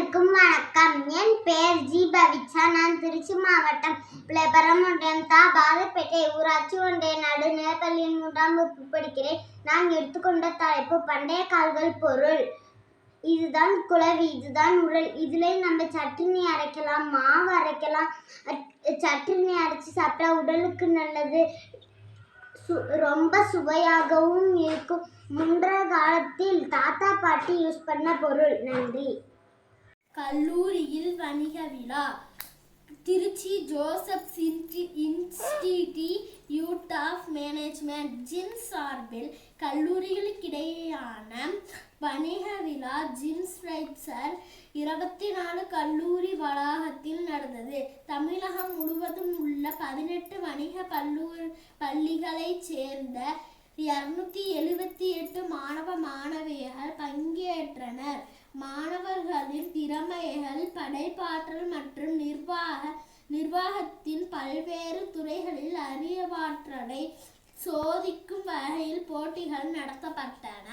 அனைவருக்கும் வணக்கம். என் பெயர் ஜி பவிச்சா. நான் திருச்சி மாவட்டம் விளம்பரம் ஒன்றியம் பாதப்பேட்டை ஊராட்சி ஒன்றிய நடுநிலைப் பள்ளியின் 3ஆம் வகுப்பு படிக்கிறேன். நான் எடுத்துக்கொண்ட தலைப்பு பண்டைய கால்கள் பொருள். இதுதான் குளவி, இதுதான் உரல். இதுல நம்ம சட்னி அரைக்கலாம், மாவு அரைக்கலாம். சட்னி அரைச்சி சாப்பிட்டா உடலுக்கு நல்லது, ரொம்ப சுவையாகவும் இருக்கும். முன்றைய காலத்தில் தாத்தா பாட்டி யூஸ் பண்ண பொருள். நன்றி. கல்லூரியில் வணிக விழா. Trichy Joseph institute of management ஜின்ஸ் சார்பில் கல்லூரிகளுக்கிடையேயான வணிக விழா ஜின்ஸ் ரைட்ஸர் 24 கல்லூரி வளாகத்தில் நடந்தது. தமிழகம் முழுவதும் உள்ள 18 வணிக பள்ளிகளைச் சேர்ந்த 278 மாணவ மாணவியர்கள் பங்கேற்றனர். மாணவர்களின் திறமைகள், படைப்பாற்றல் மற்றும் நிர்வாகத்தின் பல்வேறு துறைகளில் அறிவாற்றலை சோதிக்கும் வகையில் போட்டிகள் நடத்தப்பட்டன.